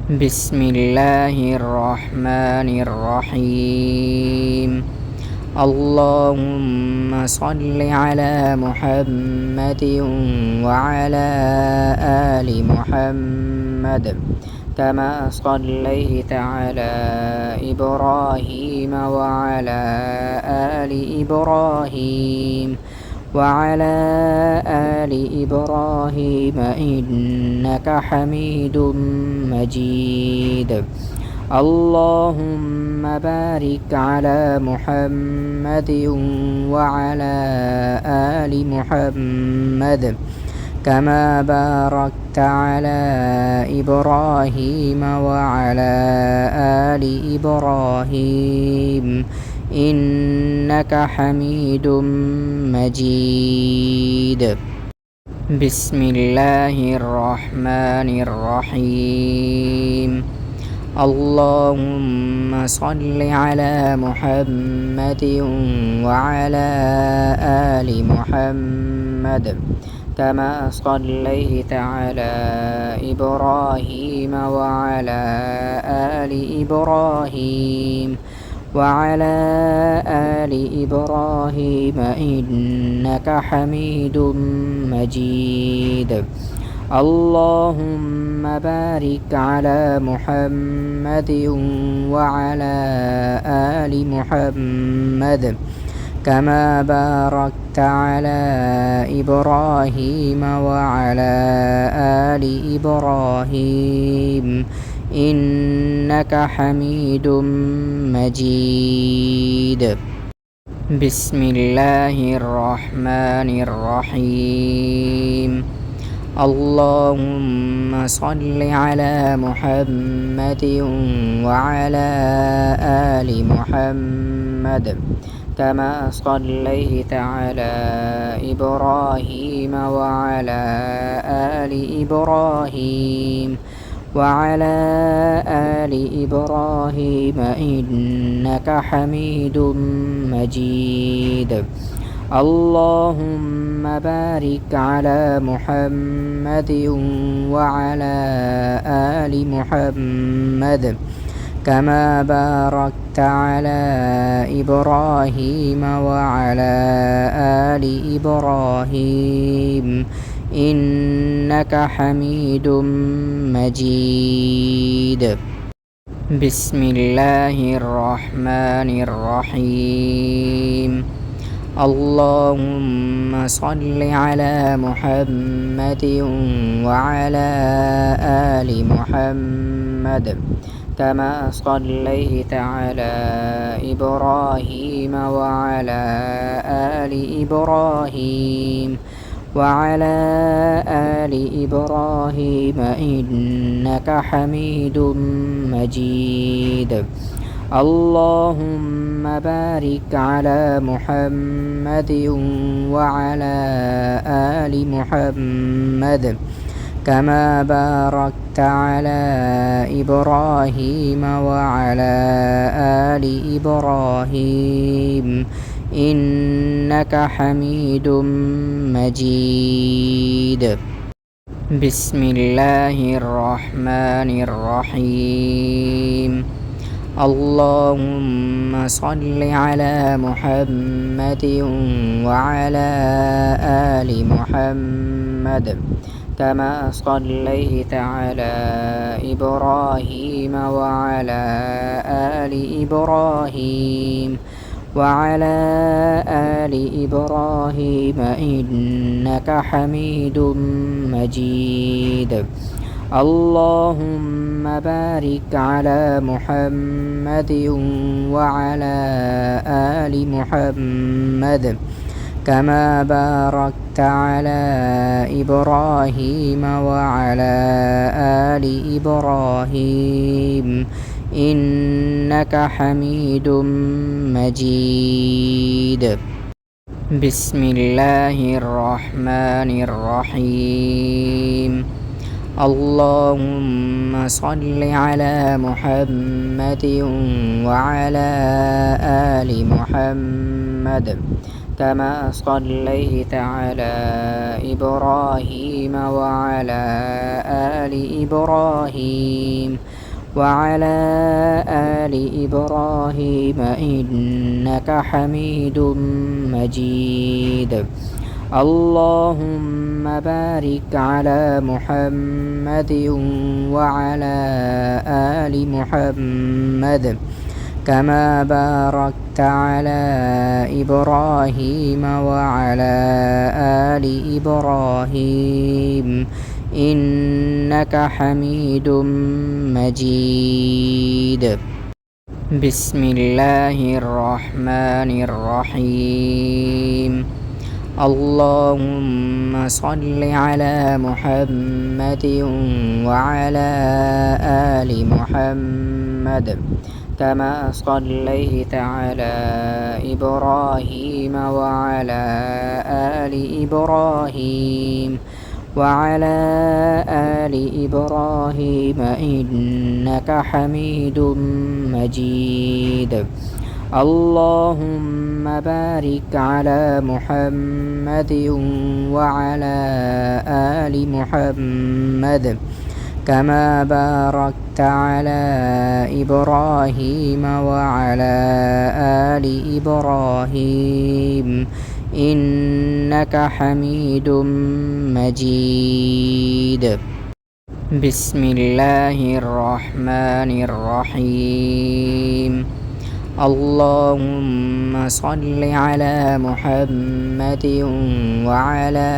بسم الله الرحمن الرحيم. اللهم صل على محمد وعلى آل محمد كما صليت على إبراهيم وعلى آل إبراهيم وعلى آل إبراهيم إنك حميد مجيد. اللهم بارك على محمد وعلى آل محمد كما باركت على إبراهيم وعلى آل إبراهيم إنك حميد مجيد. بسم الله الرحمن الرحيم. اللهم صل على محمد وعلى آل محمد كما صليت على إبراهيم وعلى آل إبراهيم وعلى آل إبراهيم إنك حميد مجيد. اللهم بارك على محمد وعلى آل محمد كما باركت على إبراهيم وعلى آل إبراهيم إنك حميد مجيد. بسم الله الرحمن الرحيم. اللهم صل على محمد وعلى آل محمد كما صليت على إبراهيم وعلى آل إبراهيم وعلى آل إبراهيم إنك حميد مجيد. اللهم بارك على محمد وعلى آل محمد كما باركت على إبراهيم وعلى آل إبراهيم إنك حميد مجيد. بسم الله الرحمن الرحيم. اللهم صل على محمد وعلى آل محمد كما صليت على إبراهيم وعلى آل إبراهيم وعلى آل إبراهيم إنك حميد مجيد. اللهم بارك على محمد وعلى آل محمد كما باركت على إبراهيم وعلى آل إبراهيم إنك حميد مجيد. بسم الله الرحمن الرحيم. اللهم صل على محمد وعلى آل محمد كما صليت على إبراهيم وعلى آل إبراهيم وعلى آل إبراهيم إنك حميد مجيد. اللهم بارك على محمد وعلى آل محمد كما باركت على إبراهيم وعلى آل إبراهيم إنك حميد مجيد. بسم الله الرحمن الرحيم. اللهم صل على محمد وعلى آل محمد كما صليت على إبراهيم وعلى آل إبراهيم وعلى آل إبراهيم إنك حميد مجيد. اللهم بارك على محمد وعلى آل محمد كما باركت على إبراهيم وعلى آل إبراهيم إنك حميد مجيد. بسم الله الرحمن الرحيم. اللهم صل على محمد وعلى آل محمد كما صليت على إبراهيم وعلى آل إبراهيم وعلى آل إبراهيم إنك حميد مجيد. اللهم بارك على محمد وعلى آل محمد كما باركت على إبراهيم وعلى آل إبراهيم إنك حميد مجيد. بسم الله الرحمن الرحيم. اللهم صل على محمد وعلى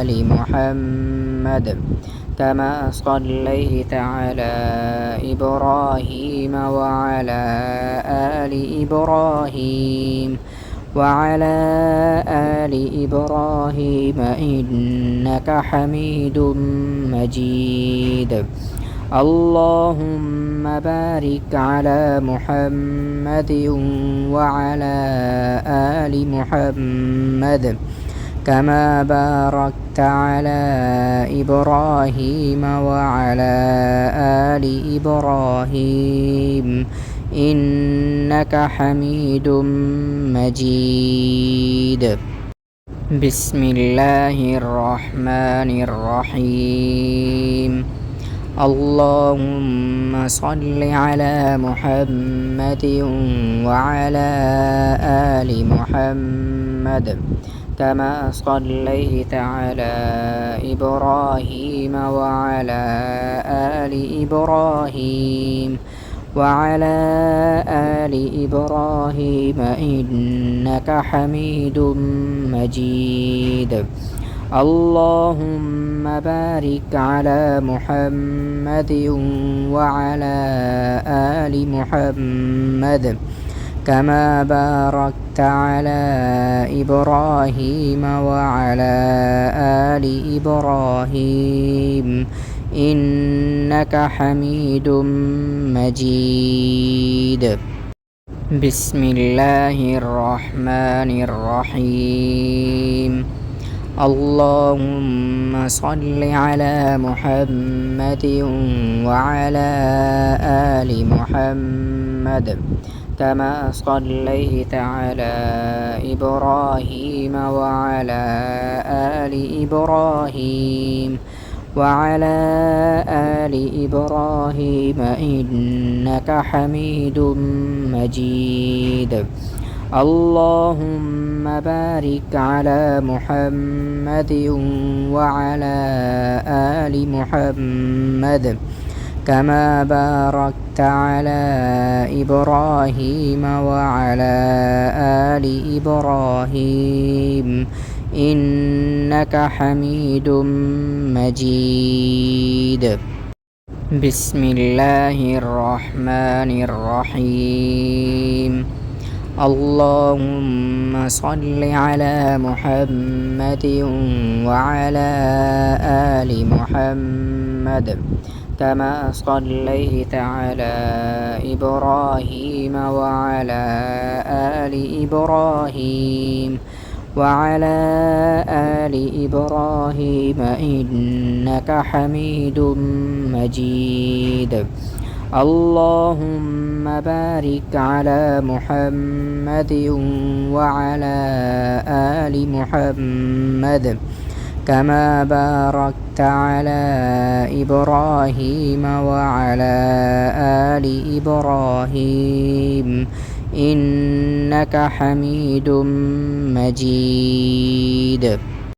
آل محمد كما صليت على إبراهيم وعلى آل إبراهيم وعلى آل إبراهيم إنك حميد مجيد. اللهم بارك على محمد وعلى آل محمد كما باركت على إبراهيم وعلى آل إبراهيم إنك حميد مجيد. بسم الله الرحمن الرحيم. اللهم صل على محمد وعلى آل محمد كما صليت على إبراهيم وعلى آل إبراهيم وعلى آل إبراهيم إنك حميد مجيد. اللهم بارك على محمد وعلى آل محمد كما باركت على إبراهيم وعلى آل إبراهيم إنك حميد مجيد. بسم الله الرحمن الرحيم. اللهم صل على محمد وعلى آل محمد كما صليت على إبراهيم وعلى آل إبراهيم وعلى آل إبراهيم إنك حميد مجيد. اللهم بارك على محمد وعلى آل محمد كما باركت على إبراهيم وعلى آل إبراهيم إنك حميد مجيد. بسم الله الرحمن الرحيم. اللهم صل على محمد وعلى آل محمد كما صليت على إبراهيم وعلى آل إبراهيم وعلى آل إبراهيم إنك حميد مجيد. اللهم بارك على محمد وعلى آل محمد كما باركت على إبراهيم وعلى آل إبراهيم إنك حميد مجيد.